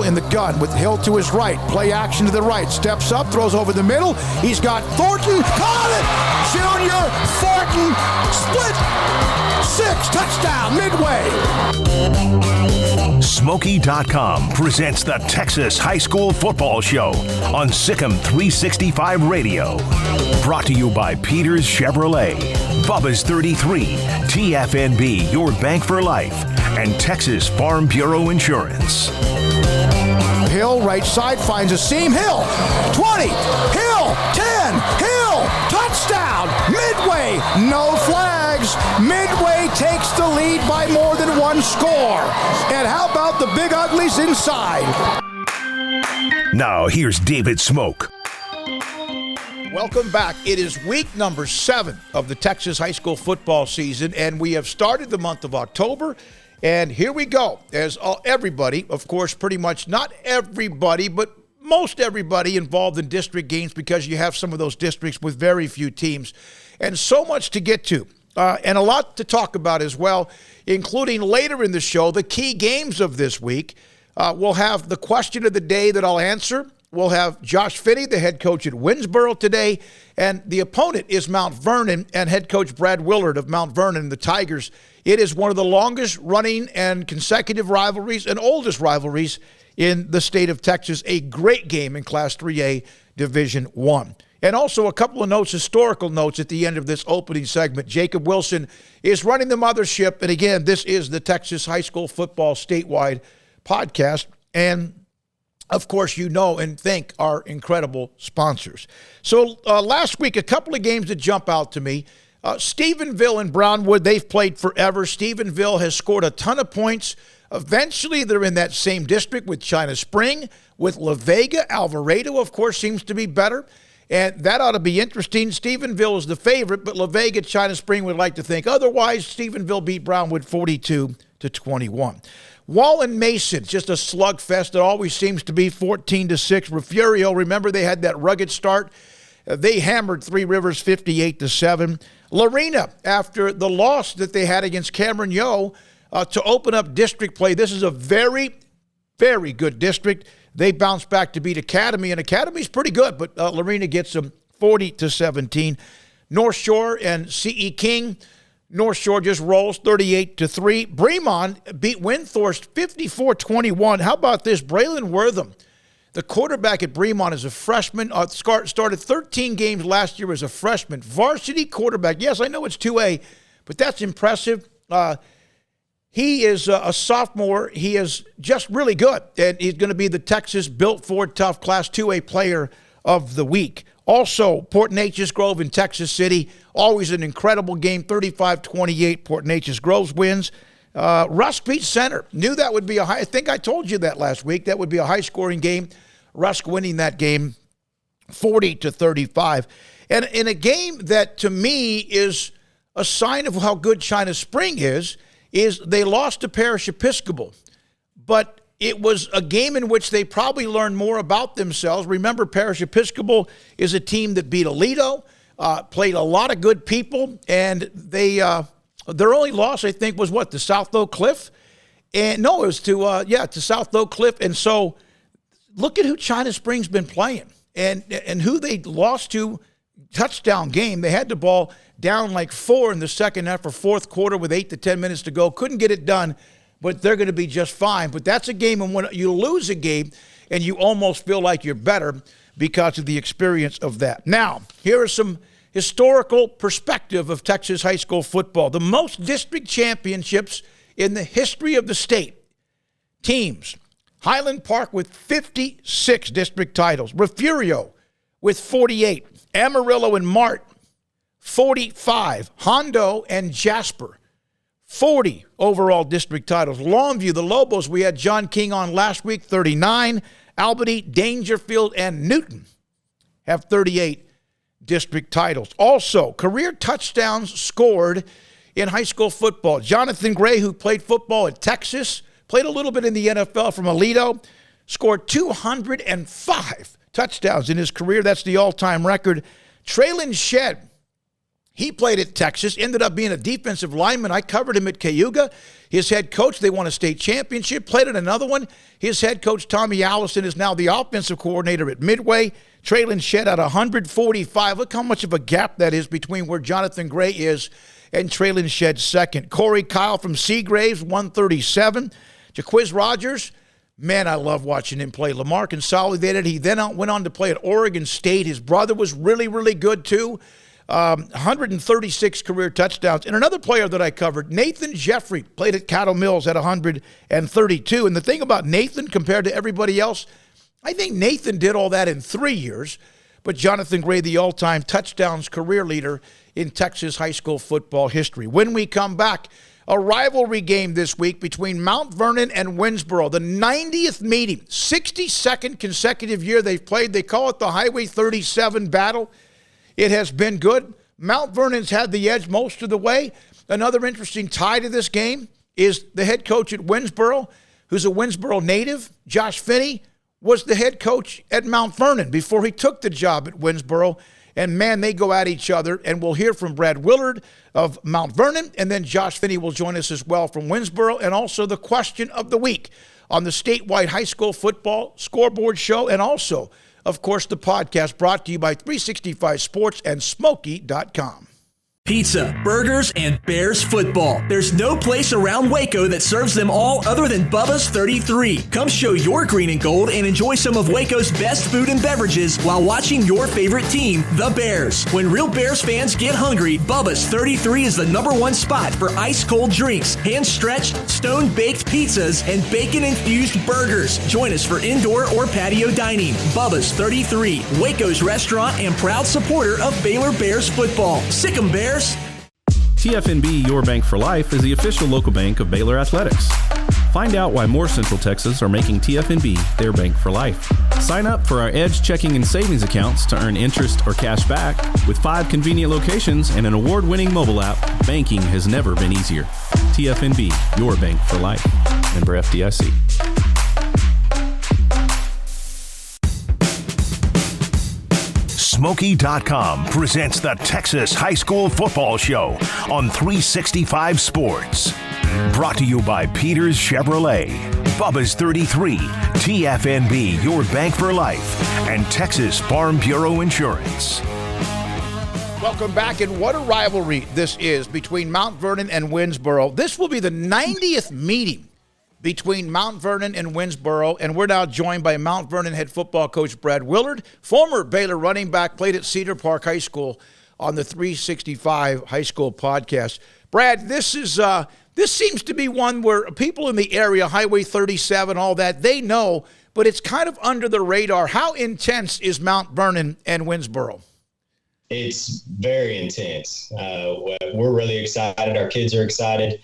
Hill in the gun with Hill to his right. Play action to the right. Steps up, throws over the middle. He's got Thornton. Caught it! Junior Thornton. Split. 6. Touchdown. Midway. Smoaky.com presents the Texas High School Football Show on Sikkim 365 Radio. Brought to you by Peters Chevrolet, Bubba's 33, TFNB, your bank for life, and Texas Farm Bureau Insurance. Hill, right side, finds a seam. Hill, 20. Hill, 10. Hill, touchdown. Midway, no flags. Midway takes the lead by more than one score. And how about the Big Uglies inside? Now, here's David Smoke. Welcome back. It is week number 7 of the Texas high school football season, and we have started the month of October. And here we go. As everybody, of course, pretty much not everybody, but most everybody involved in district games, because you have some of those districts with very few teams. And so much to get to, and a lot to talk about as well, including later in the show, the key games of this week. We'll have the question of the day that I'll answer. We'll have Josh Finney, the head coach at Winnsboro today, and the opponent is Mount Vernon and head coach Brad Willard of Mount Vernon, the Tigers. It is one of the longest running and consecutive rivalries and oldest rivalries in the state of Texas. A great game in Class 3A Division I. And also a couple of notes, historical notes at the end of this opening segment. Jacob Wilson is running the mothership. And again, this is the Texas High School Football Statewide podcast. And of course, you know and thank our incredible sponsors. So last week, a couple of games that jump out to me. Stephenville and Brownwood, they've played forever. Stephenville has scored a ton of points. Eventually, they're in that same district with China Spring, with La Vega. Alvarado, of course, seems to be better. And that ought to be interesting. Stephenville is the favorite, but La Vega, China Spring would like to think otherwise. Stephenville beat Brownwood 42-21. Wallen Mason, just a slugfest. It always seems to be 14-6. Refugio, remember they had that rugged start. They hammered Three Rivers 58-7. Lorena, after the loss that they had against Cameron Yo to open up district play, this is a very, very good district. They bounced back to beat Academy, and Academy's pretty good, but Lorena gets them 40-17. North Shore and C.E. King. North Shore just rolls 38-3. Bremond beat Windthorst 54-21. How about this? Braylon Wortham, the quarterback at Bremond, is a freshman. Started 13 games last year as a freshman. Varsity quarterback. Yes, I know it's 2A, but that's impressive. He is a sophomore. He is just really good, and he's going to be the Texas Built Ford Tough Class 2A Player of the Week. Also, Port Neches Grove in Texas City, always an incredible game, 35-28. Port Neches Grove wins. Rusk beats Center. Knew that would be a high. I think I told you that last week. That would be a high-scoring game. Rusk winning that game 40-35. And in a game that, to me, is a sign of how good China Spring is they lost to Parish Episcopal. But it was a game in which they probably learned more about themselves. Remember, Parish Episcopal is a team that beat Aledo, played a lot of good people, and they their only loss, I think, was what, to South Oak Cliff? And no, it was to South Oak Cliff. And so look at who China Spring's been playing and who they lost to. Touchdown game. They had the ball down like 4 in the second half or fourth quarter with 8 to 10 minutes to go. Couldn't get it done, but they're going to be just fine. But that's a game, and when you lose a game and you almost feel like you're better because of the experience of that. Now, here is some historical perspective of Texas high school football. The most district championships in the history of the state. Teams. Highland Park with 56 district titles. Refugio with 48. Amarillo and Mart, 45. Hondo and Jasper, 40 overall district titles. Longview, the Lobos, we had John King on last week, 39. Albany, Dangerfield, and Newton have 38 district titles. Also, career touchdowns scored in high school football. Jonathan Gray, who played football at Texas, played a little bit in the NFL from Aledo, scored 205 touchdowns in his career. That's the all-time record. Traylon Shedd He played at Texas, ended up being a defensive lineman. I covered him at Cayuga. His head coach, they won a state championship, played at another one. His head coach, Tommy Allison, is now the offensive coordinator at Midway. Traylon Shedd at 145. Look how much of a gap that is between where Jonathan Gray is and Traylon Shedd second. Corey Kyle from Seagraves, 137. Jaquiz Rogers, man, I love watching him play. Lamar consolidated. He then went on to play at Oregon State. His brother was really, really good too. 136 career touchdowns. And another player that I covered, Nathan Jeffrey, played at Cattle Mills at 132. And the thing about Nathan compared to everybody else, I think Nathan did all that in 3 years. But Jonathan Gray, the all-time touchdowns career leader in Texas high school football history. When we come back, a rivalry game this week between Mount Vernon and Winnsboro, the 90th meeting, 62nd consecutive year they've played. They call it the Highway 37 battle. It has been good. Mount Vernon's had the edge most of the way. Another interesting tie to this game is the head coach at Winnsboro, who's a Winnsboro native, Josh Finney, was the head coach at Mount Vernon before he took the job at Winnsboro. And, man, they go at each other. And we'll hear from Brad Willard of Mount Vernon, and then Josh Finney will join us as well from Winnsboro, and also the question of the week on the statewide high school football scoreboard show, and also, of course, the podcast brought to you by 365 Sports and Smoaky.com. Pizza, burgers, and Bears football. There's no place around Waco that serves them all other than Bubba's 33. Come show your green and gold and enjoy some of Waco's best food and beverages while watching your favorite team, the Bears. When real Bears fans get hungry, Bubba's 33 is the #1 spot for ice-cold drinks, hand-stretched, stone-baked pizzas, and bacon-infused burgers. Join us for indoor or patio dining. Bubba's 33, Waco's restaurant and proud supporter of Baylor Bears football. Sick 'em, Bears. TFNB Your Bank for Life is the official local bank of Baylor Athletics. Find out why more Central Texas are making TFNB their bank for life. Sign up for our Edge checking and savings accounts to earn interest or cash back. With 5 convenient locations and an award-winning mobile app, banking has never been easier. TFNB Your Bank for Life. Member FDIC. Smoaky.com presents the Texas High School Football Show on 365 Sports. Brought to you by Peters Chevrolet, Bubba's 33, TFNB Your Bank for Life, and Texas Farm Bureau Insurance. Welcome back, and what a rivalry this is between Mount Vernon and Winnsboro. This will be the 90th meeting between Mount Vernon and Winnsboro, and we're now joined by Mount Vernon head football coach Brad Willard, former Baylor running back, played at Cedar Park High School on the 365 High School podcast. Brad, this seems to be one where people in the area, Highway 37, all that, they know, but it's kind of under the radar. How intense is Mount Vernon and Winnsboro? It's very intense. We're really excited. Our kids are excited.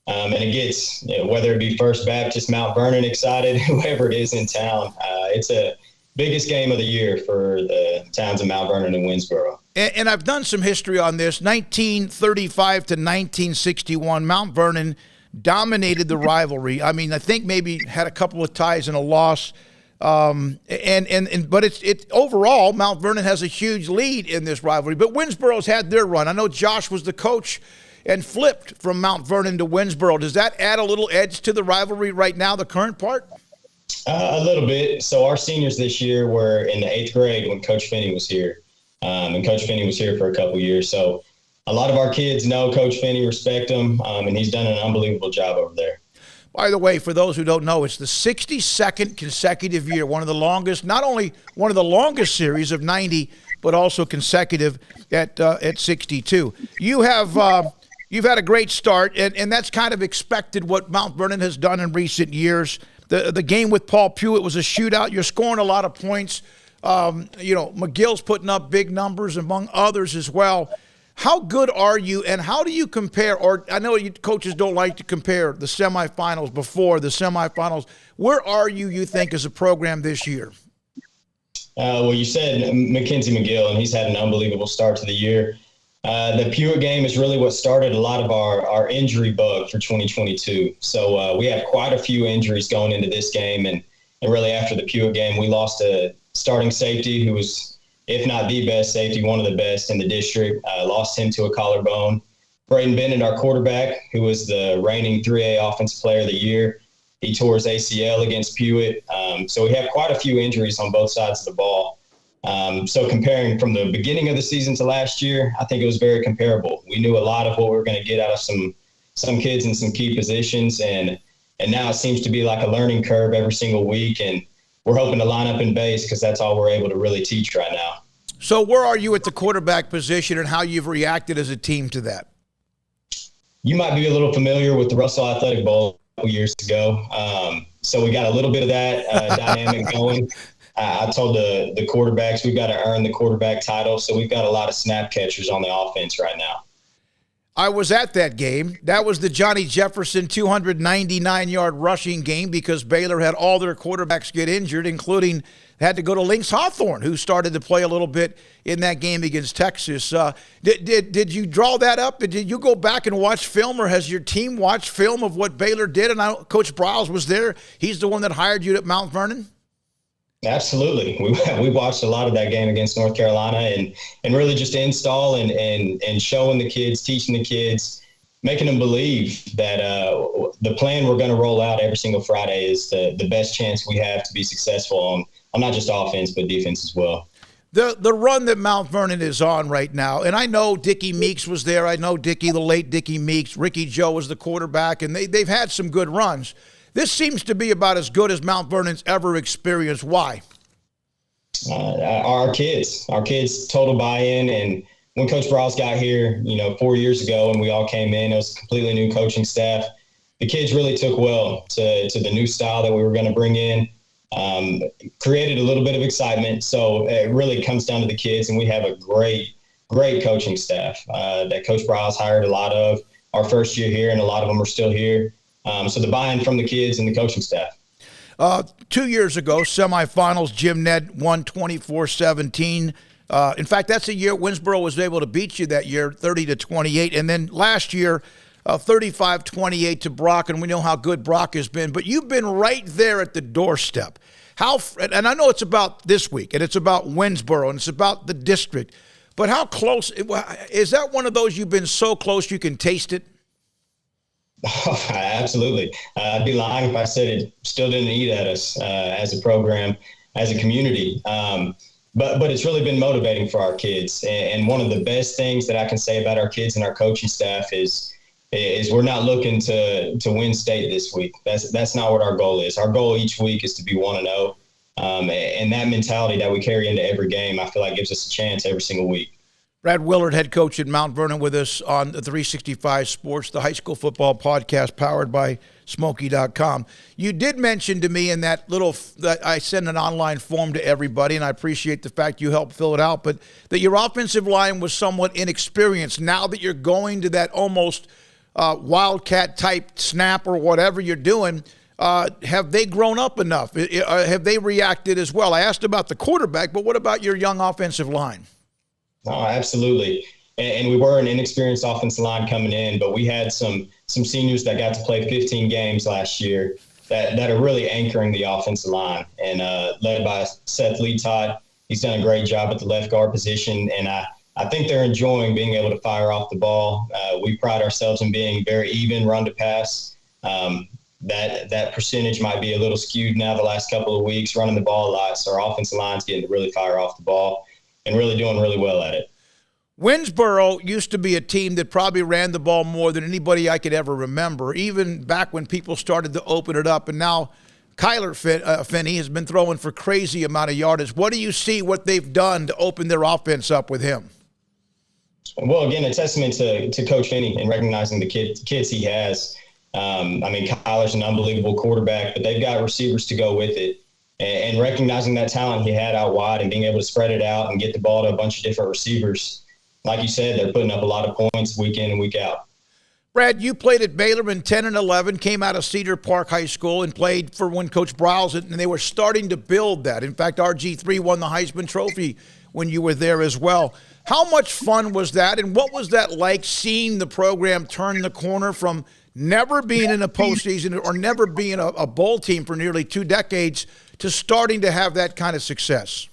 And it gets, whether it be First Baptist, Mount Vernon excited, whoever it is in town, it's a biggest game of the year for the towns of Mount Vernon and Winnsboro. And I've done some history on this. 1935 to 1961, Mount Vernon dominated the rivalry. I mean, I think maybe had a couple of ties and a loss. But it's overall, Mount Vernon has a huge lead in this rivalry. But Winnsboro's had their run. I know Josh was the coach and flipped from Mount Vernon to Winnsboro. Does that add a little edge to the rivalry right now, the current part? A little bit. So our seniors this year were in the 8th grade when Coach Finney was here. And Coach Finney was here for a couple years. So a lot of our kids know Coach Finney, respect him, and he's done an unbelievable job over there. By the way, for those who don't know, it's the 62nd consecutive year, one of the longest, not only one of the longest series of 90, but also consecutive at 62. You've had a great start, and that's kind of expected what Mount Vernon has done in recent years. The game with Paul Pewitt was a shootout. You're scoring a lot of points. McGill's putting up big numbers among others as well. How good are you, and how do you compare, or I know you coaches don't like to compare the semifinals before the semifinals. Where are you think, as a program this year? Well, you said Mackenzie McGill, and he's had an unbelievable start to the year. The Pewitt game is really what started a lot of our injury bug for 2022. So we have quite a few injuries going into this game. And really after the Pewitt game, we lost a starting safety who was if not the best safety, one of the best in the district. Lost him to a collarbone. Braden Bennett, our quarterback, who was the reigning 3A Offensive Player of the Year, he tore his ACL against Pewitt. So we have quite a few injuries on both sides of the ball. So comparing from the beginning of the season to last year, I think it was very comparable. We knew a lot of what we were going to get out of some kids in some key positions, and now it seems to be like a learning curve every single week, and we're hoping to line up in base because that's all we're able to really teach right now. So where are you at the quarterback position and how you've reacted as a team to that? You might be a little familiar with the Russell Athletic Bowl a couple years ago. So we got a little bit of that dynamic going. I told the quarterbacks we've got to earn the quarterback title, so we've got a lot of snap catchers on the offense right now. I was at that game. That was the Johnny Jefferson 299-yard rushing game because Baylor had all their quarterbacks get injured, including had to go to Lynx Hawthorne, who started to play a little bit in that game against Texas. Did you draw that up? Did you go back and watch film, or has your team watched film of what Baylor did? And Coach Briles was there. He's the one that hired you at Mount Vernon? Absolutely. We watched a lot of that game against North Carolina and really just install and showing the kids, teaching the kids, making them believe that the plan we're going to roll out every single Friday is the best chance we have to be successful on not just offense but defense as well. The run that Mount Vernon is on right now, and I know Dickie Meeks was there. I know the late Dickie Meeks. Ricky Joe was the quarterback, and they've had some good runs. This seems to be about as good as Mount Vernon's ever experienced. Why? Our kids total buy-in. And when Coach Briles got here, 4 years ago, and we all came in, it was a completely new coaching staff. The kids really took well to the new style that we were going to bring in, created a little bit of excitement. So it really comes down to the kids, and we have a great coaching staff that Coach Briles hired a lot of our first year here, and a lot of them are still here. So the buy-in from the kids and the coaching staff. 2 years ago, semifinals, Jim Ned won 24-17. In fact, that's the year Winnsboro was able to beat you that year, 30-28. And then last year, 35-28 to Brock, and we know how good Brock has been. But you've been right there at the doorstep. And I know it's about this week, and it's about Winnsboro, and it's about the district. But how close is that? One of those you've been so close you can taste it? Oh, absolutely. I'd be lying if I said it still didn't eat at us as a program, as a community. But it's really been motivating for our kids. And one of the best things that I can say about our kids and our coaching staff is we're not looking to win state this week. That's not what our goal is. Our goal each week is to be 1-0. And that mentality that we carry into every game, I feel like gives us a chance every single week. Brad Willard, head coach at Mount Vernon, with us on the 365 Sports, the high school football podcast powered by Smoaky.com. You did mention to me in that I send an online form to everybody, and I appreciate the fact you helped fill it out, but that your offensive line was somewhat inexperienced. Now that you're going to that almost wildcat-type snap or whatever you're doing, have they grown up enough? Have they reacted as well? I asked about the quarterback, but what about your young offensive line? Oh, absolutely. And we were an inexperienced offensive line coming in, but we had some seniors that got to play 15 games last year that are really anchoring the offensive line. And led by Seth Lee-Todd, he's done a great job at the left guard position. And I think they're enjoying being able to fire off the ball. We pride ourselves in being very even run to pass. That percentage might be a little skewed now the last couple of weeks, running the ball a lot. So our offensive line's getting to really fire off the ball and really doing really well at it. Winnsboro used to be a team that probably ran the ball more than anybody I could ever remember, even back when people started to open it up. And now Kyler Finney has been throwing for crazy amount of yardage. What do you see what they've done to open their offense up with him? Well, again, a testament to Coach Finney and recognizing the kids he has. Kyler's an unbelievable quarterback, but they've got receivers to go with it. And recognizing that talent he had out wide and being able to spread it out and get the ball to a bunch of different receivers. Like you said, they're putting up a lot of points week in and week out. Brad, you played at Baylor in 10 and 11, came out of Cedar Park High School and played for when Coach Briles, and they were starting to build that. In fact, RG3 won the Heisman Trophy when you were there as well. How much fun was that, and what was that like, seeing the program turn the corner from never being in a postseason or never being a bowl team for nearly 2 decades to starting to have that kind of success?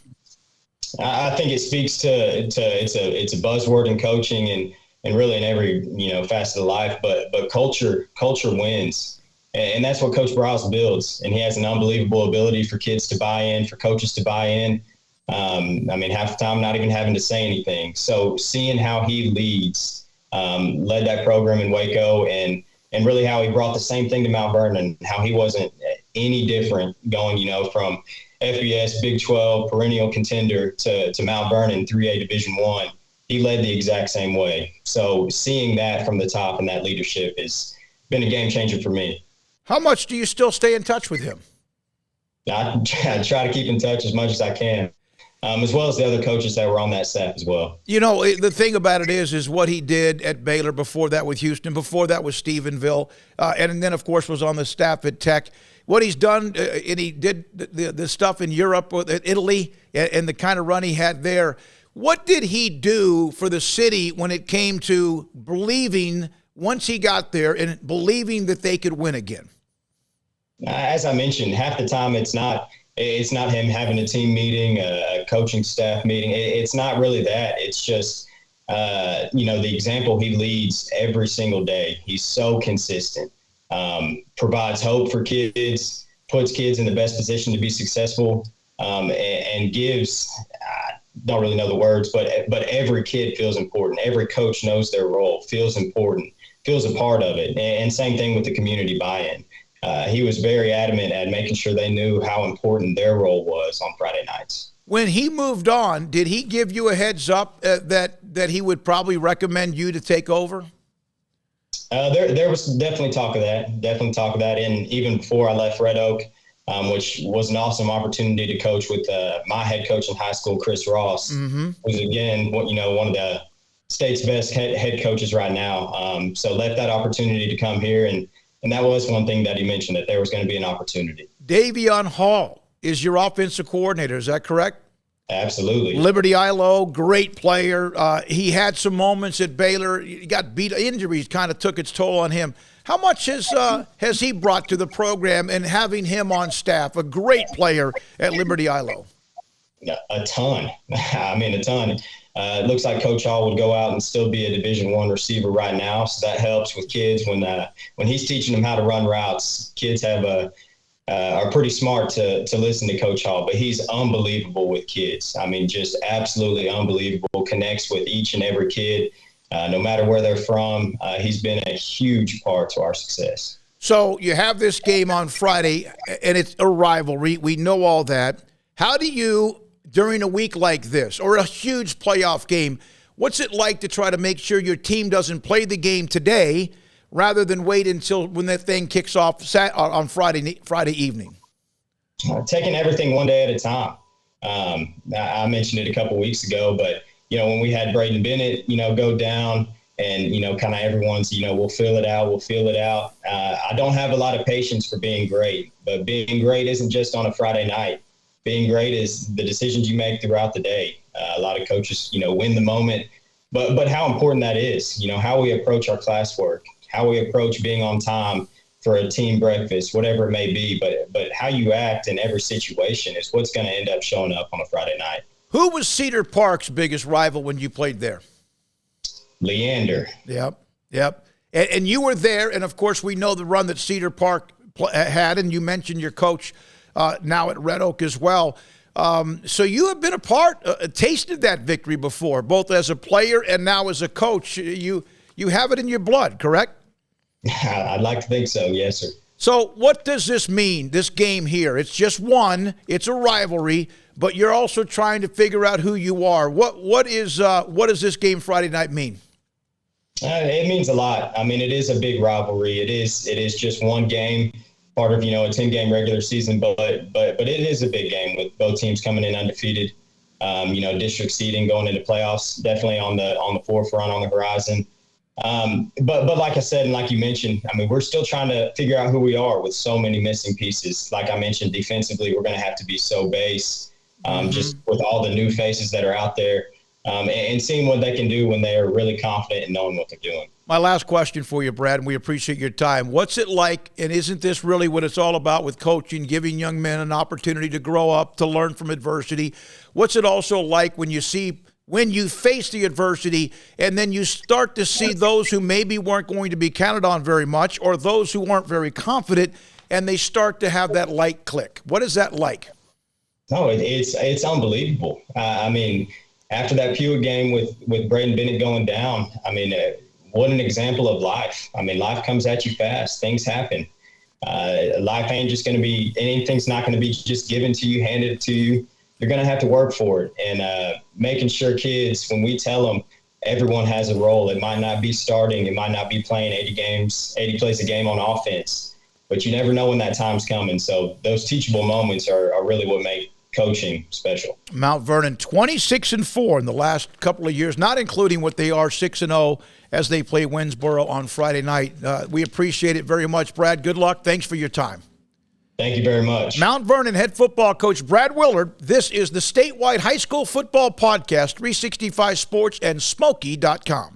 I think it speaks to it's a buzzword in coaching and really in every facet of life. But culture wins, and that's what Coach Briles builds. And he has an unbelievable ability for kids to buy in, for coaches to buy in. Half the time not even having to say anything. So seeing how he leads, led that program in Waco, and really how he brought the same thing to Mount Vernon, how he wasn't any different going, from FBS, Big 12, perennial contender to Mount Vernon, 3A Division I. He led the exact same way. So seeing that from the top and that leadership has been a game changer for me. How much do you still stay in touch with him? I try to keep in touch as much as I can. As well as the other coaches that were on that staff as well. The thing about it is what he did at Baylor, before that with Houston, before that with Stephenville, and then, of course, was on the staff at Tech. What he's done, and he did the stuff in Europe, Italy, and the kind of run he had there. What did he do for the city when it came to believing, once he got there, and believing that they could win again? As I mentioned, half the time it's not him having a team meeting, a coaching staff meeting. It's not really that. It's just, the example he leads every single day. He's so consistent, provides hope for kids, puts kids in the best position to be successful, and gives, don't really know the words, but every kid feels important. Every coach knows their role, feels important, feels a part of it. And same thing with the community buy-in. He was very adamant at making sure they knew how important their role was on Friday nights. When he moved on, did he give you a heads up that he would probably recommend you to take over? There was definitely talk of that. And even before I left Red Oak, which was an awesome opportunity to coach with my head coach in high school, Chris Ross, who's, again, one of the state's best head coaches right now. So left that opportunity to come here, and that was one thing that he mentioned, that there was going to be an opportunity. Davion Hall is your offensive coordinator. Is that correct? Absolutely. Liberty ILO, great player. He had some moments at Baylor. He got beat. Injuries kind of took its toll on him. How much has he brought to the program, and having him on staff, a great player at Liberty ILO? A ton. A ton. It looks like Coach Hall would go out and still be a Division I receiver right now, so that helps with kids when he's teaching them how to run routes. Kids are pretty smart to listen to Coach Hall, but he's unbelievable with kids. Just absolutely unbelievable. Connects with each and every kid, no matter where they're from. He's been a huge part to our success. So you have this game on Friday, and it's a rivalry. We know all that. How do you, during a week like this, or a huge playoff game, what's it like to try to make sure your team doesn't play the game today rather than wait until when that thing kicks off on Friday evening? Taking everything one day at a time. I mentioned it a couple weeks ago, but, when we had Braden Bennett, go down and, kind of everyone's, we'll feel it out. I don't have a lot of patience for being great, but being great isn't just on a Friday night. Being great is the decisions you make throughout the day. A lot of coaches, win the moment, but how important that is, how we approach our classwork, how we approach being on time for a team breakfast, whatever it may be, but how you act in every situation is what's going to end up showing up on a Friday night. Who was Cedar Park's biggest rival when you played there? Leander. Yep. And you were there, and of course we know the run that Cedar Park had, and you mentioned your coach now at Red Oak as well. So you have been tasted that victory before, both as a player and now as a coach. You have it in your blood, correct? I'd like to think so, yes, sir. So what does this mean, this game here? It's just one. It's a rivalry, but you're also trying to figure out who you are. What does this game Friday night mean? It means a lot. It is a big rivalry. It is just one game, part of a 10-game regular season, but it is a big game with both teams coming in undefeated. District seeding going into playoffs, definitely on the forefront, on the horizon. But like I said, and like you mentioned, we're still trying to figure out who we are with so many missing pieces. Like I mentioned, defensively, we're going to have to be so base, just with all the new faces that are out there. and seeing what they can do when they are really confident in knowing what they're doing. My last question for you, Brad, and we appreciate your time. What's it like, and isn't this really what it's all about with coaching, giving young men an opportunity to grow up, to learn from adversity? What's it also like when you face the adversity and then you start to see those who maybe weren't going to be counted on very much, or those who weren't very confident, and they start to have that light click? What is that like? No, it's unbelievable. I mean, after that Pewitt game with Braden Bennett going down, I mean, what an example of life. I mean, life comes at you fast. Things happen. Life ain't just going to be, anything's not going to be just given to you, handed to you. You're going to have to work for it. And making sure kids, when we tell them everyone has a role, it might not be starting, it might not be playing 80 plays a game on offense, but you never know when that time's coming. So those teachable moments are really what make coaching special. Mount Vernon 26-4 in the last couple of years, not including what they are 6-0 as they play Winnsboro on Friday night. We appreciate it very much, Brad. Good luck. Thanks for your time. Thank you very much. Mount Vernon head football coach Brad Willard. This is the statewide high school football podcast, 365 Sports and Smoaky.com.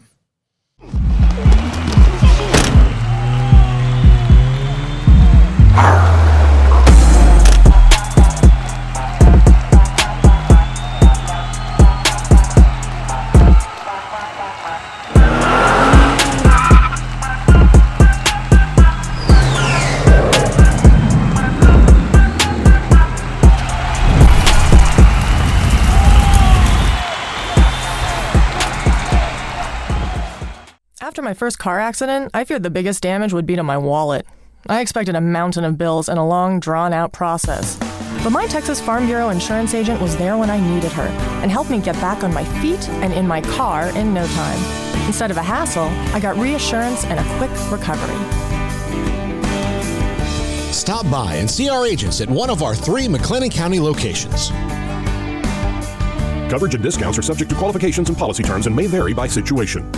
After my first car accident, I feared the biggest damage would be to my wallet. I expected a mountain of bills and a long, drawn-out process. But my Texas Farm Bureau insurance agent was there when I needed her and helped me get back on my feet and in my car in no time. Instead of a hassle, I got reassurance and a quick recovery. Stop by and see our agents at one of our 3 McLennan County locations. Coverage and discounts are subject to qualifications and policy terms and may vary by situation.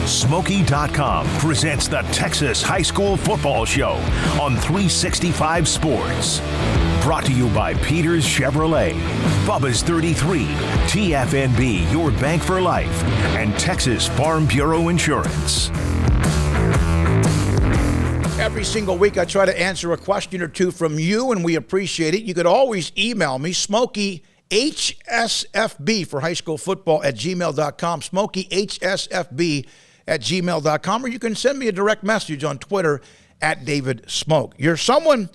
Smoaky.com presents the Texas High School Football Show on 365 Sports. Brought to you by Peters Chevrolet, Bubba's 33, TFNB, your bank for life, and Texas Farm Bureau Insurance. Every single week I try to answer a question or two from you, and we appreciate it. You could always email me, SmoakyHSFB for high school football at gmail.com, SmoakyHSFB at gmail.com, or you can send me a direct message on Twitter at David Smoke. You're someone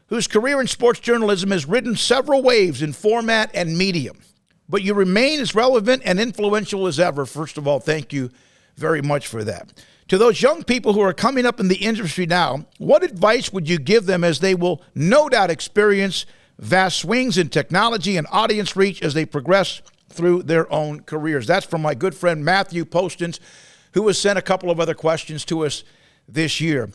whose career in sports journalism has ridden several waves in format and medium, but you remain as relevant and influential as ever. First of all, thank you very much for that. To those young people who are coming up in the industry now, what advice would you give them as they will no doubt experience vast swings in technology and audience reach as they progress through their own careers? That's from my good friend Matthew Postins, who has sent a couple of other questions to us this year.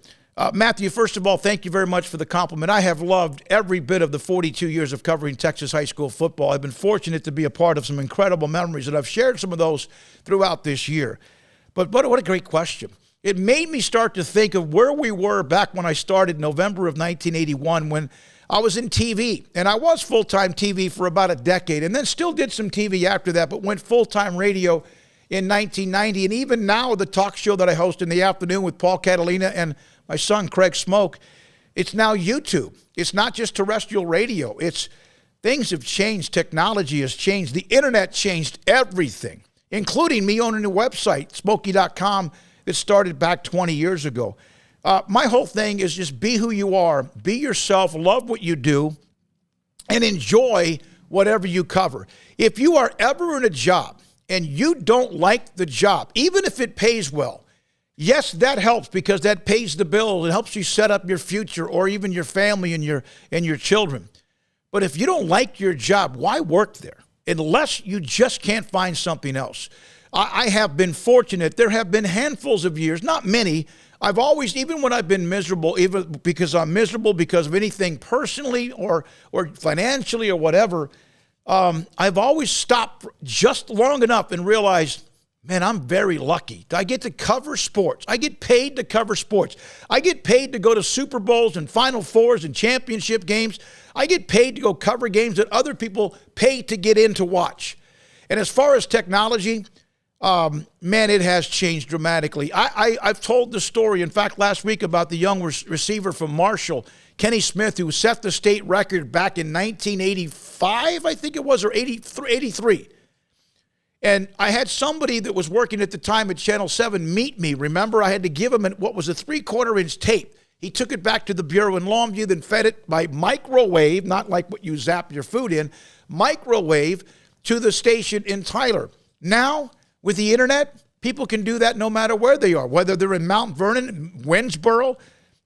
Matthew, first of all, thank you very much for the compliment. I have loved every bit of the 42 years of covering Texas high school football. I've been fortunate to be a part of some incredible memories, and I've shared some of those throughout this year. But what a great question. It made me start to think of where we were back when I started November of 1981, when I was in TV, and I was full-time TV for about a decade, and then still did some TV after that, but went full-time radio in 1990. And even now, the talk show that I host in the afternoon with Paul Catalina and my son, Craig Smoke, it's now YouTube. It's not just terrestrial radio. Things have changed. Technology has changed. The internet changed everything, including me owning a website, Smoaky.com, that started back 20 years ago. My whole thing is just be who you are, be yourself, love what you do, and enjoy whatever you cover. If you are ever in a job and you don't like the job, even if it pays well, yes, that helps because that pays the bills. It helps you set up your future or even your family and your children. But if you don't like your job, why work there? Unless you just can't find something else. I have been fortunate. There have been handfuls of years, not many. I've always, even when I've been miserable, even because I'm miserable because of anything personally or financially or whatever, I've always stopped just long enough and realized man, I'm very lucky. I get to cover sports. I get paid to cover sports. I get paid to go to Super Bowls and Final Fours and championship games. I get paid to go cover games that other people pay to get in to watch. And as far as technology, man, it has changed dramatically. I've told the story, in fact, last week about the young receiver from Marshall, Kenny Smith, who set the state record back in 1985, I think it was, or 83. And I had somebody that was working at the time at Channel 7 meet me. Remember, I had to give him what was a 3/4-inch tape. He took it back to the Bureau in Longview, then fed it by microwave, not like what you zap your food in, microwave to the station in Tyler. Now, with the internet, people can do that no matter where they are, whether they're in Mount Vernon, Winnsboro,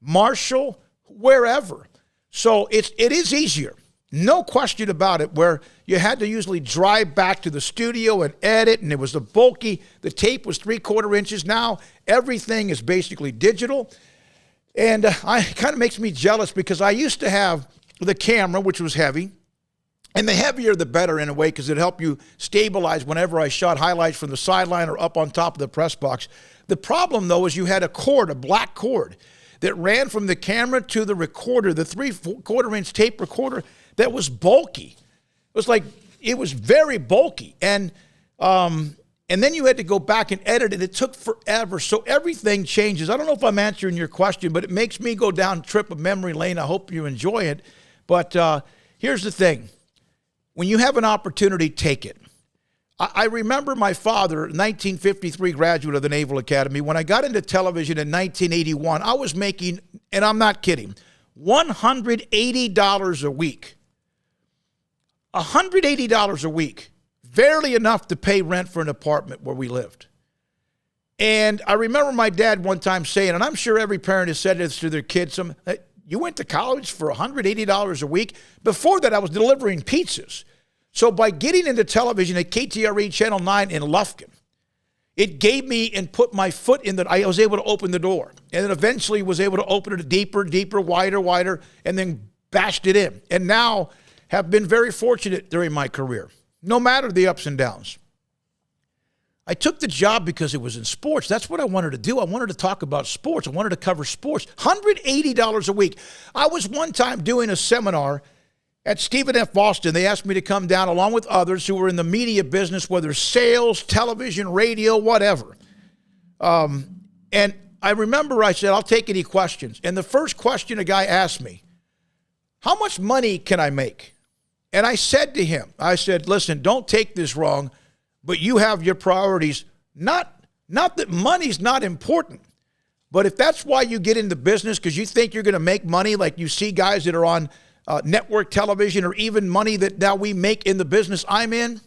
Marshall, wherever. So it is easier. No question about it, where you had to usually drive back to the studio and edit, and it was the tape was 3/4 inches. Now everything is basically digital. And it kind of makes me jealous because I used to have the camera, which was heavy, and the heavier the better in a way because it helped you stabilize whenever I shot highlights from the sideline or up on top of the press box. The problem, though, is you had a cord, a black cord, that ran from the camera to the recorder, the 3/4-inch tape recorder, that was bulky. It was very bulky. And then you had to go back and edit it. It took forever. So everything changes. I don't know if I'm answering your question, but it makes me go down a trip of memory lane. I hope you enjoy it. But here's the thing. When you have an opportunity, take it. I remember my father, 1953 graduate of the Naval Academy. When I got into television in 1981, I was making, and I'm not kidding, $180 a week. $180 a week. Barely enough to pay rent for an apartment where we lived. And I remember my dad one time saying, and I'm sure every parent has said this to their kids, you went to college for $180 a week? Before that, I was delivering pizzas. So by getting into television at KTRE Channel 9 in Lufkin, it gave me and put my foot in that. I was able to open the door. And then eventually was able to open it deeper, wider, and then bashed it in. And now have been very fortunate during my career, no matter the ups and downs. I took the job because it was in sports. That's what I wanted to do. I wanted to talk about sports. I wanted to cover sports. $180 a week. I was one time doing a seminar at Stephen F. Boston. They asked me to come down along with others who were in the media business, whether sales, television, radio, whatever. And I remember I said, I'll take any questions. And the first question a guy asked me, how much money can I make? And I said to him, listen, don't take this wrong, but you have your priorities. Not that money's not important, but if that's why you get into business, because you think you're going to make money, like you see guys that are on network television, or even money that now we make in the business I'm in,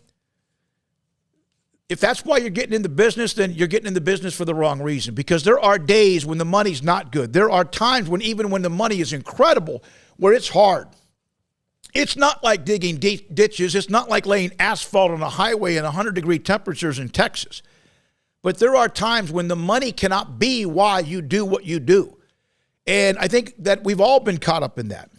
if that's why you're getting into business, then you're getting into business for the wrong reason, because there are days when the money's not good. There are times when even when the money is incredible, where it's hard. It's not like digging ditches. It's not like laying asphalt on a highway in 100-degree temperatures in Texas. But there are times when the money cannot be why you do what you do. And I think that we've all been caught up in that.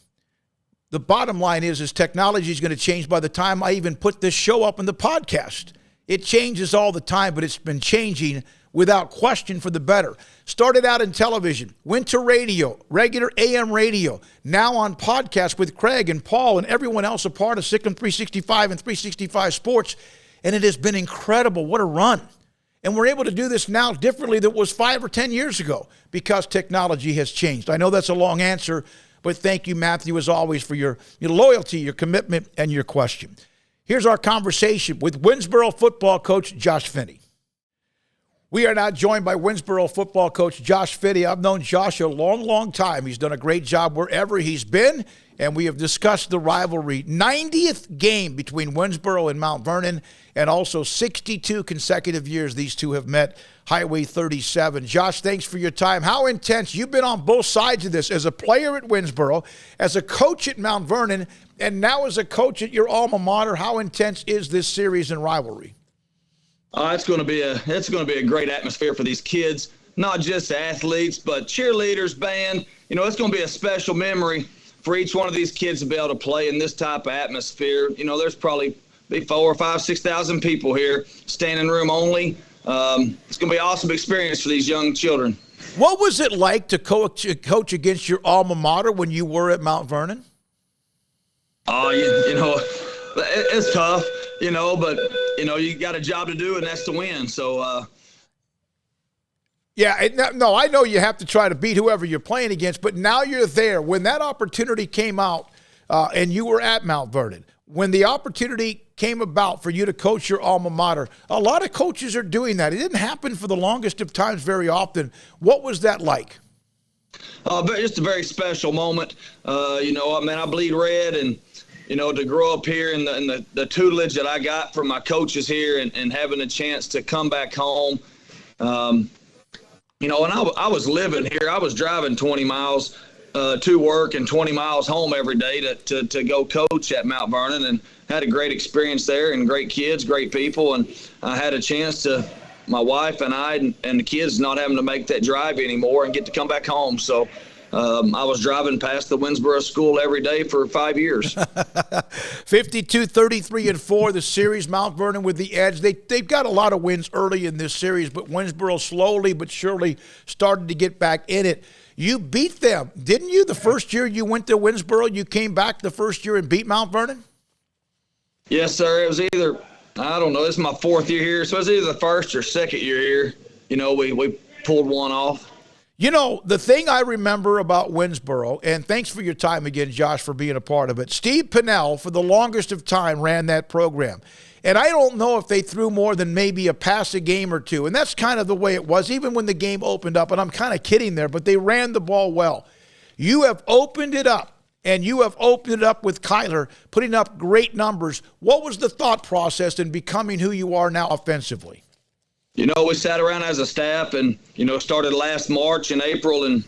The bottom line is technology is going to change by the time I even put this show up in the podcast. It changes all the time, but it's been changing without question for the better. Started out in television, went to radio, regular AM radio, now on podcast with Craig and Paul and everyone else a part of Sikkim 365 and 365 Sports, and it has been incredible. What a run. And we're able to do this now differently than it was 5 or 10 years ago because technology has changed. I know that's a long answer, but thank you, Matthew, as always, for your loyalty, your commitment, and your question. Here's our conversation with Winnsboro football coach Josh Finney. We are now joined by Winnsboro football coach Josh Finney. I've known Josh a long, long time. He's done a great job wherever he's been, and we have discussed the rivalry. 90th game between Winnsboro and Mount Vernon, and also 62 consecutive years these two have met, Highway 37. Josh, thanks for your time. How intense. You've been on both sides of this as a player at Winnsboro, as a coach at Mount Vernon, and now as a coach at your alma mater. How intense is this series and rivalry? It's going to be a great atmosphere for these kids, not just athletes, but cheerleaders, band. It's going to be a special memory for each one of these kids to be able to play in this type of atmosphere. There's probably be 4,000, 5,000, 6,000 people here, standing room only. it's going to be an awesome experience for these young children. What was it like to coach against your alma mater when you were at Mount Vernon? You know, it's tough, you know, but, you know, you got a job to do, and that's to win. So, yeah, no, I know you have to try to beat whoever you're playing against, but now you're there. When that opportunity came out and you were at Mount Vernon, when the opportunity came about for you to coach your alma mater, a lot of coaches are doing that. It didn't happen for the longest of times very often. What was that like? Just a very special moment. You know, I mean, I bleed red, and, you know, to grow up here in the tutelage that I got from my coaches here and having a chance to come back home. You know, and I was living here. I was driving 20 miles to work and 20 miles home every day to go coach at Mount Vernon, and had a great experience there, and great kids, great people. And I had a chance to, my wife and I and the kids, not having to make that drive anymore and get to come back home. So I was driving past the Winnsboro school every day for 5 years. 52-33-4, the series, Mount Vernon with the edge. They've got a lot of wins early in this series, but Winnsboro slowly but surely started to get back in it. You beat them, didn't you? The first year you went to Winnsboro, you came back the first year and beat Mount Vernon? Yes, sir. It was either, I don't know, this is my fourth year here, so it was either the first or second year here. You know, we pulled one off. You know, the thing I remember about Winnsboro, and thanks for your time again, Josh, for being a part of it, Steve Pinnell, for the longest of time, ran that program. And I don't know if they threw more than maybe a pass a game or two. And that's kind of the way it was, even when the game opened up. And I'm kind of kidding there, but they ran the ball well. You have opened it up, and you have opened it up with Kyler, putting up great numbers. What was the thought process in becoming who you are now offensively? You know, we sat around as a staff and, you know, started last March and April, and,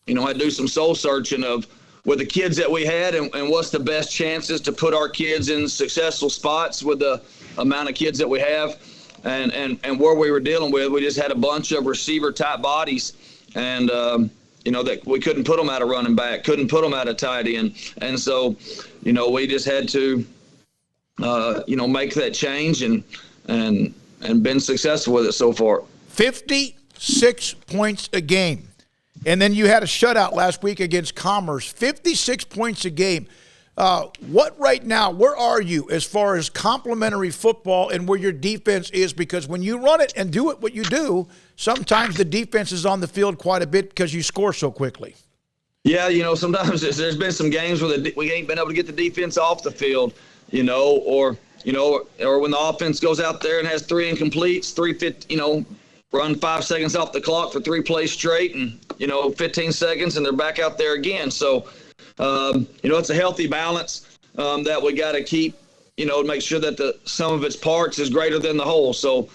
you know, I do some soul searching of with the kids that we had and what's the best chances to put our kids in successful spots with the amount of kids that we have and where we were dealing with. We just had a bunch of receiver-type bodies, and, you know, that we couldn't put them at a running back, couldn't put them at a tight end. And so, you know, we just had to, you know, make that change and been successful with it so far. 56 points a game. And then you had a shutout last week against Commerce. 56 points a game. What right now, where are you as far as complementary football and where your defense is? Because when you run it and do it what you do, sometimes the defense is on the field quite a bit because you score so quickly. Yeah, you know, sometimes there's been some games where we ain't been able to get the defense off the field, you know, or when the offense goes out there and has 3 incompletes, you know, run 5 seconds off the clock for 3 plays straight and, you know, 15 seconds and they're back out there again. So, you know, it's a healthy balance that we got to keep, you know, make sure that the sum of its parts is greater than the whole. So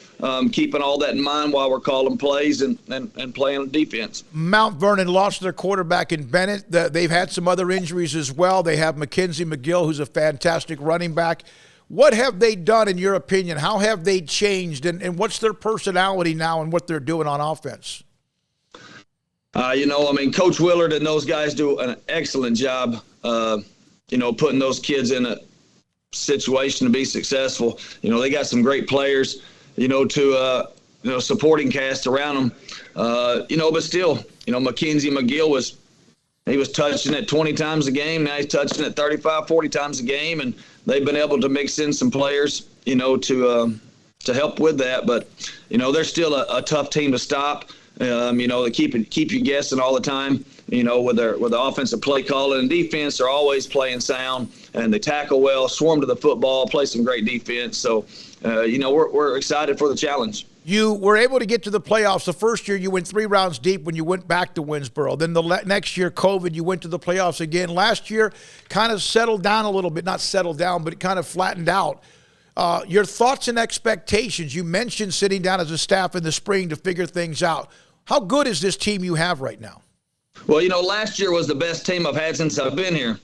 keeping all that in mind while we're calling plays and playing defense. Mount Vernon lost their quarterback in Bennett. They've had some other injuries as well. They have Mackenzie McGill, who's a fantastic running back. What have they done, in your opinion? How have they changed, and what's their personality now and what they're doing on offense? You know, I mean, Coach Willard and those guys do an excellent job, you know, putting those kids in a situation to be successful. You know, they got some great players, you know, to, you know, supporting cast around them. You know, but still, you know, Mackenzie McGill was touching it 20 times a game. Now he's touching it 35, 40 times a game, and they've been able to mix in some players, you know, to help with that. But, you know, they're still a tough team to stop. You know, they keep you guessing all the time. You know, with the offensive play calling and defense, they're always playing sound, and they tackle well, swarm to the football, play some great defense. So, you know, we're excited for the challenge. You were able to get to the playoffs. The first year you went 3 rounds deep when you went back to Winnsboro. Then the next year, COVID, you went to the playoffs again. Last year kind of settled down a little bit. Not settled down, but it kind of flattened out. Your thoughts and expectations. You mentioned sitting down as a staff in the spring to figure things out. How good is this team you have right now? Well, you know, last year was the best team I've had since I've been here.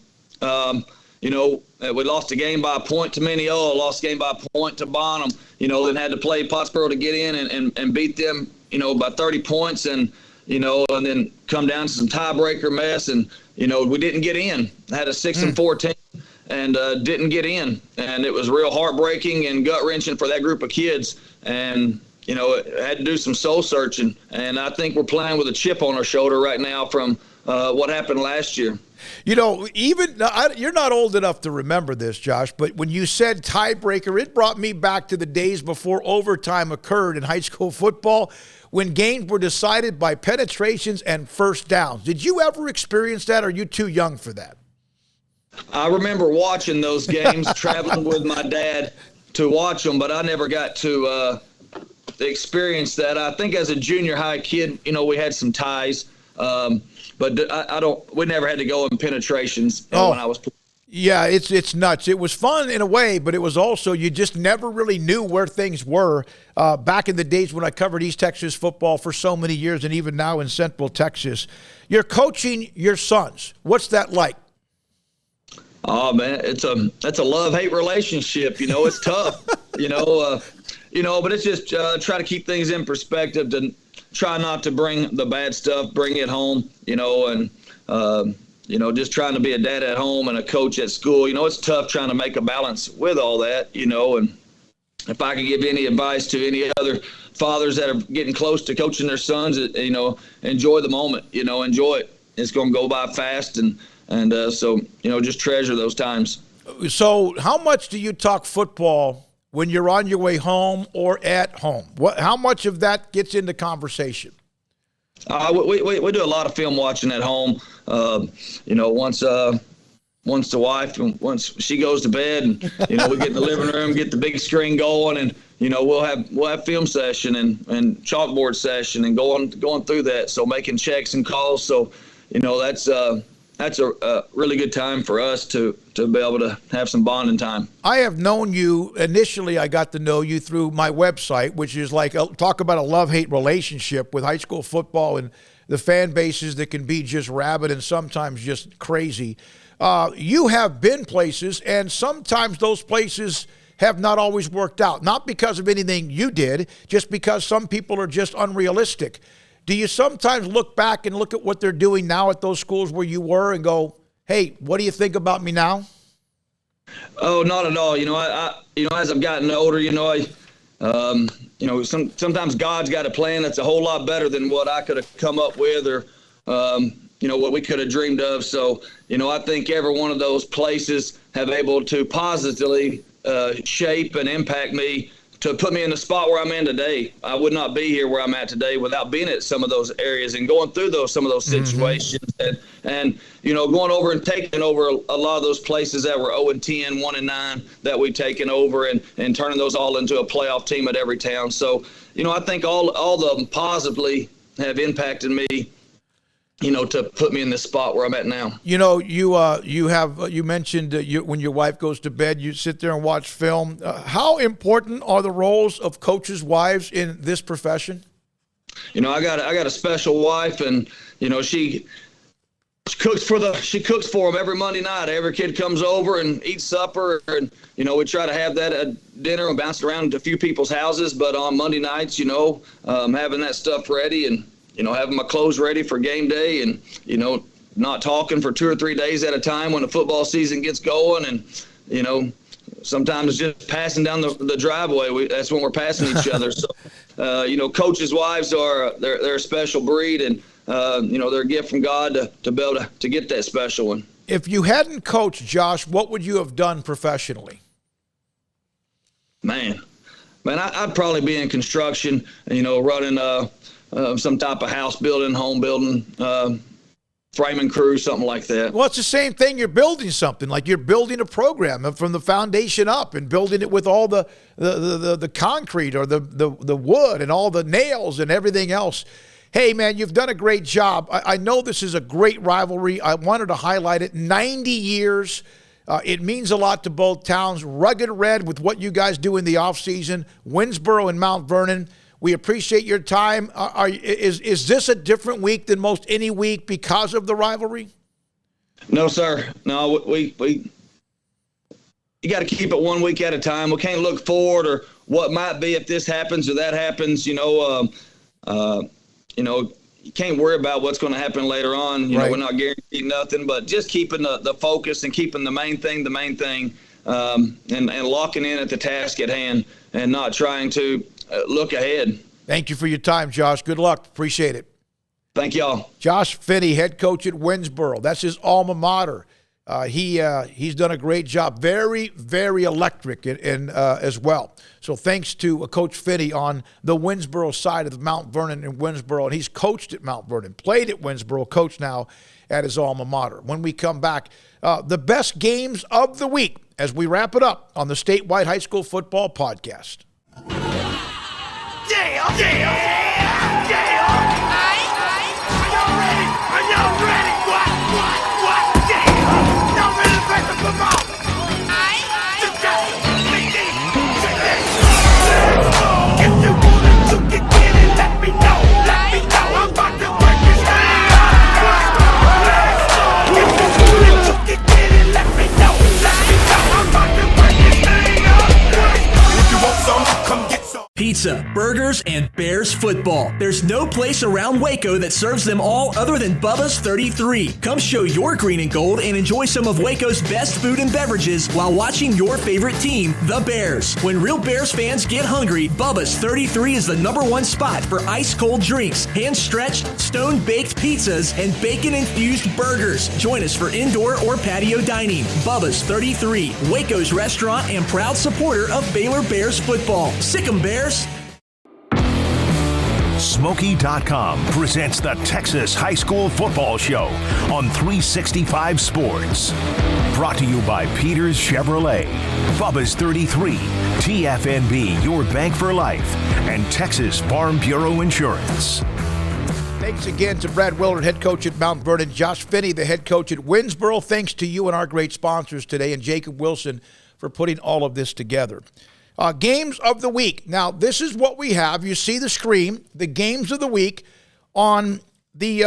You know, we lost a game by a point to Mineola, lost a game by a point to Bonham, you know, then had to play Pottsboro to get in and beat them, you know, by 30 points and, you know, and then come down to some tiebreaker mess. And, you know, we didn't get in. I had a 6-4 team and didn't get in. And it was real heartbreaking and gut-wrenching for that group of kids. And, had to do some soul searching, and I think we're playing with a chip on our shoulder right now from what happened last year. You're not old enough to remember this, Josh, but when you said tiebreaker, it brought me back to the days before overtime occurred in high school football, when games were decided by penetrations and first downs. Did you ever experience that, or are you too young for that? I remember watching those games, traveling with my dad to watch them, but I never got to experience that. I think as a junior high kid, we had some ties, but we never had to go in penetrations when I was playing. Yeah, it's nuts. It was fun in a way, but it was also, you just never really knew where things were back in the days when I covered East Texas football for so many years, and even now in Central Texas. You're coaching your sons. What's that like? Oh man, that's a love-hate relationship. It's tough. But it's just try to keep things in perspective, to try not to bring the bad stuff, bring it home. Just trying to be a dad at home and a coach at school. It's tough trying to make a balance with all that. And if I could give any advice to any other fathers that are getting close to coaching their sons, enjoy the moment. Enjoy it. It's going to go by fast, and so just treasure those times. So how much do you talk football when you're on your way home or at home? How much of that gets into conversation? We do a lot of film watching at home. Once the wife, once she goes to bed, and we get in the living room, get the big screen going, and we'll have film session and chalkboard session and going through that. So making checks and calls. So that's a really good time for us to be able to have some bonding time. I have known you, initially I got to know you through my website, which is talk about a love-hate relationship with high school football and the fan bases that can be just rabid and sometimes just crazy. You have been places, and sometimes those places have not always worked out. Not because of anything you did, just because some people are just unrealistic. Do you sometimes look back and look at what they're doing now at those schools where you were and go, hey, what do you think about me now? Oh, not at all. As I've gotten older, sometimes God's got a plan that's a whole lot better than what I could have come up with, or, what we could have dreamed of. So, I think every one of those places have able to positively shape and impact me to put me in the spot where I'm in today. I would not be here where I'm at today without being at some of those areas and going through some of those situations, and going over and taking over a lot of those places that were 0-10, 1-9 that we've taken over, and turning those all into a playoff team at every town. So, I think all of them positively have impacted me, to put me in this spot where I'm at now. You mentioned when your wife goes to bed, you sit there and watch film. How important are the roles of coaches' wives in this profession? I got a special wife, and she cooks for them every Monday night. Every kid comes over and eats supper, and we try to have that at dinner and bounce around to a few people's houses. But on Monday nights, having that stuff ready, and having my clothes ready for game day, and, not talking for 2 or 3 days at a time when the football season gets going. And, sometimes just passing down the driveway. That's when we're passing each other. So, coaches' wives they're a special breed, and, they're a gift from God to be able to get that special one. If you hadn't coached, Josh, what would you have done professionally? Man, I'd probably be in construction, running some type of house building, home building, framing crew, something like that. Well, it's the same thing. You're building something, like you're building a program from the foundation up, and building it with all the concrete or the wood and all the nails and everything else. Hey, man, you've done a great job. I know this is a great rivalry. I wanted to highlight it. 90 years. It means a lot to both towns. Rugged Red with what you guys do in the offseason. Winnsboro and Mount Vernon. We appreciate your time. Is this a different week than most any week because of the rivalry? No, sir. No, you got to keep it 1 week at a time. We can't look forward or what might be if this happens or that happens. You can't worry about what's going to happen later on. We're not guaranteed nothing, but just keeping the focus and keeping the main thing, and locking in at the task at hand, and not trying to look ahead. Thank you for your time, Josh. Good luck. Appreciate it. Thank y'all. Josh Finney, head coach at Winnsboro. That's his alma mater. He's done a great job. Very, very electric as well. So thanks to Coach Finney on the Winnsboro side of Mount Vernon and Winnsboro. And he's coached at Mount Vernon, played at Winnsboro, coach now at his alma mater. When we come back, the best games of the week as we wrap it up on the Statewide High School Football Podcast. Are y'all ready? What? Yeah! Y'all ready to break the football? If you want to get it, let me know. I'm about to break this thing up. If you want to get it, let me know. I'm about to break this thing up. If you want some, come get some. Pizza, burgers, and Bears football. There's no place around Waco that serves them all other than Bubba's 33. Come show your green and gold and enjoy some of Waco's best food and beverages while watching your favorite team, the Bears. When real Bears fans get hungry, Bubba's 33 is the #1 spot for ice-cold drinks, hand-stretched, stone-baked pizzas, and bacon-infused burgers. Join us for indoor or patio dining. Bubba's 33, Waco's restaurant and proud supporter of Baylor Bears football. Sick 'em, Bears. Smoaky.com presents the Texas High School Football Show on 365 Sports. Brought to you by Peters Chevrolet, Bubba's 33, TFNB, your bank for life, and Texas Farm Bureau Insurance. Thanks again to Brad Willard, head coach at Mount Vernon, Josh Finney, the head coach at Winnsboro. Thanks to you and our great sponsors today, and Jacob Wilson for putting all of this together. Games of the week. Now, this is what we have. You see the screen, the games of the week on the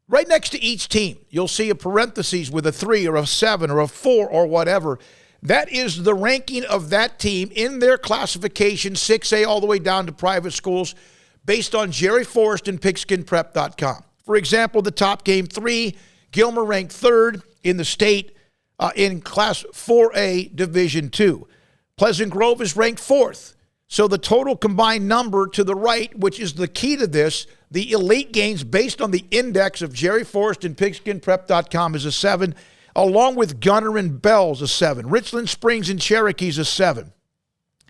right next to each team. You'll see a parentheses with a 3 or a 7 or a 4 or whatever. That is the ranking of that team in their classification, 6A all the way down to private schools, based on Jerry Forrest and pigskinprep.com. For example, the top game 3, Gilmer ranked 3rd in the state in Class 4A Division 2. Pleasant Grove is ranked 4th. So the total combined number to the right, which is the key to this, the elite games based on the index of Jerry Forrest and pigskinprep.com is a 7, along with Gunner and Bell's a 7. Richland Springs and Cherokee's a 7.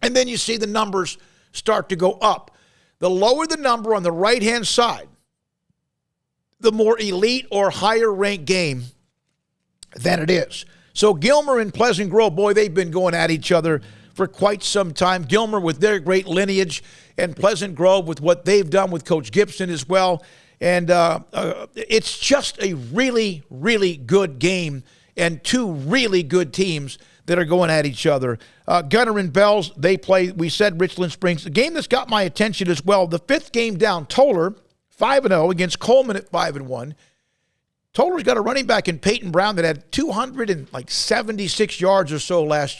And then you see the numbers start to go up. The lower the number on the right-hand side, the more elite or higher ranked game than it is. So Gilmer and Pleasant Grove, boy, they've been going at each other for quite some time. Gilmer with their great lineage and Pleasant Grove with what they've done with Coach Gibson as well. And it's just a really, really good game and two really good teams that are going at each other. Gunner and Bells, they play, we said, Richland Springs. The game that's got my attention as well, the 5th game down, Toller, 5-0 against Coleman at 5-1. Toller's got a running back in Peyton Brown that had 276 yards or so last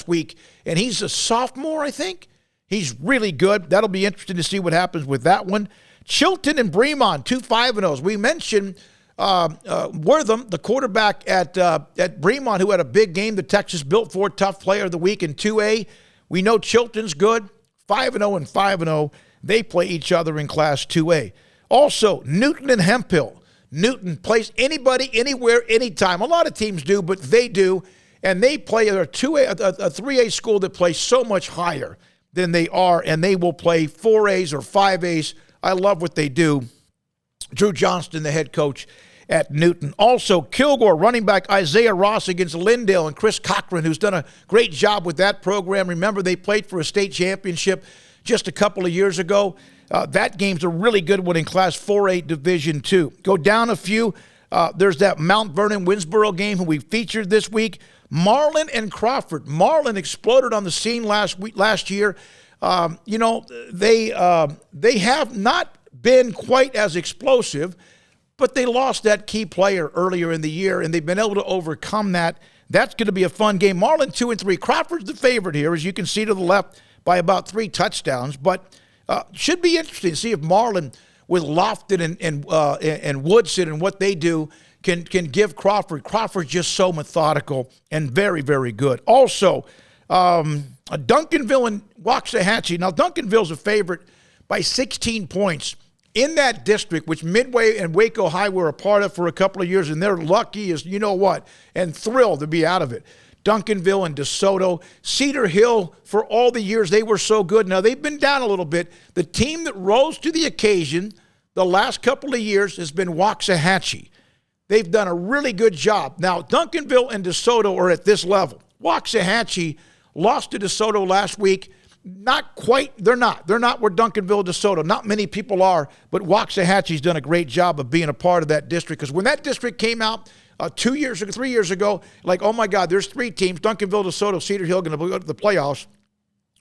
week, and he's a sophomore, I think. He's really good. That'll be interesting to see what happens with that one. Chilton and Bremont, 2 5-0s. We mentioned Wortham, the quarterback at Bremont, who had a big game, the Texas Built Ford Tough Player of the Week in 2A. We know Chilton's good, 5-0 and 5-0. They play each other in Class 2A. Also, Newton and Hemphill. Newton plays anybody, anywhere, anytime. A lot of teams do, but they do. And they play a 3A school that plays so much higher than they are, and they will play 4As or 5As. I love what they do. Drew Johnston, the head coach at Newton. Also, Kilgore, running back Isaiah Ross against Lindale, and Chris Cochran, who's done a great job with that program. Remember, they played for a state championship just a couple of years ago. That game's a really good one in Class 4A Division 2. Go down a few. There's that Mount Vernon Winnsboro game who we featured this week. Marlin and Crawford. Marlin exploded on the scene last year. They have not been quite as explosive, but they lost that key player earlier in the year, and they've been able to overcome that. That's going to be a fun game. Marlin 2-3. Crawford's the favorite here, as you can see to the left, by about 3 touchdowns, but should be interesting to see if Marlin, with Lofton and Woodson and what they do, can give Crawford. Crawford's just so methodical and very, very good. Also, Duncanville and Waxahachie. Now, Duncanville's a favorite by 16 points in that district, which Midway and Waco High were a part of for a couple of years, and they're lucky as you know what, and thrilled to be out of it. Duncanville and DeSoto. Cedar Hill, for all the years they were so good. Now, they've been down a little bit. The team that rose to the occasion the last couple of years has been Waxahachie. They've done a really good job. Now, Duncanville and DeSoto are at this level. Waxahachie lost to DeSoto last week. Not quite. They're not where Duncanville, DeSoto. Not many people are, but Waxahachie's done a great job of being a part of that district. Because when that district came out 3 years ago, like, oh my God, there's 3 teams, Duncanville, DeSoto, Cedar Hill, going to go to the playoffs.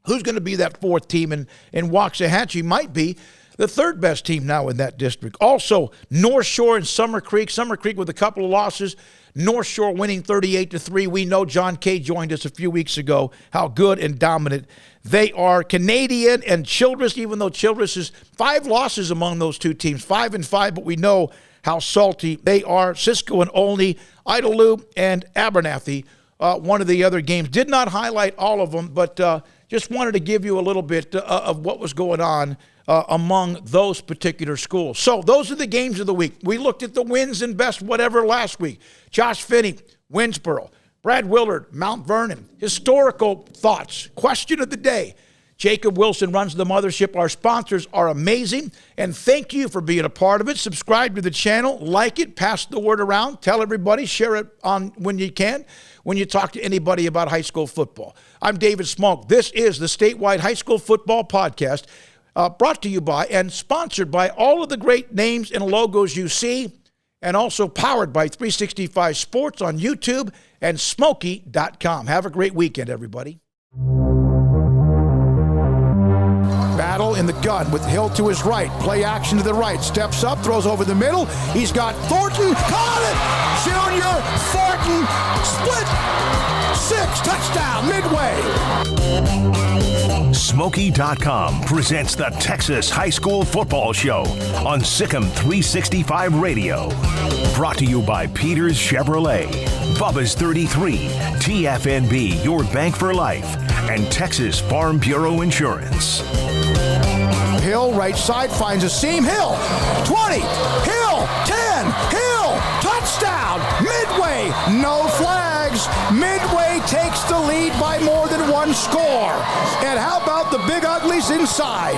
Who's going to be that 4th team? And Waxahachie might be the 3rd best team now in that district. Also, North Shore and Summer Creek. Summer Creek with a couple of losses. North Shore winning 38-3. We know John Kay joined us a few weeks ago, how good and dominant they are. Canadian and Childress, even though Childress is 5 losses among those 2 teams, 5-5, but we know how salty they are. Cisco and Olney, Idalou and Abernathy, one of the other games. Did not highlight all of them, but just wanted to give you a little bit of what was going on among those particular schools. So those are the games of the week. We looked at the wins and best whatever last week. Josh Finney, Winnsboro. Brad Willard, Mount Vernon. Historical thoughts. Question of the day. Jacob Wilson runs the mothership. Our sponsors are amazing, and thank you for being a part of it. Subscribe to the channel, like it, pass the word around, tell everybody, share it on when you can, when you talk to anybody about high school football. I'm David Smoak. This is the Statewide High School Football Podcast, brought to you by and sponsored by all of the great names and logos you see, and also powered by 365 Sports on YouTube and Smoaky.com. Have a great weekend, everybody. Battle in the gun with Hill to his right. Play action to the right. Steps up, throws over the middle. He's got Thornton. Caught it! Junior Thornton. Split 6. Touchdown. Midway. Smoaky.com presents the Texas High School Football Show on Sikkim 365 Radio. Brought to you by Peters Chevrolet, Bubba's 33, TFNB, your bank for life, and Texas Farm Bureau Insurance. Hill, right side, finds a seam. Hill, 20. Hill, 10. Hill, touchdown. Midway, no flags. Midway takes the lead by more than 1 score. And how about the Big Uglies inside?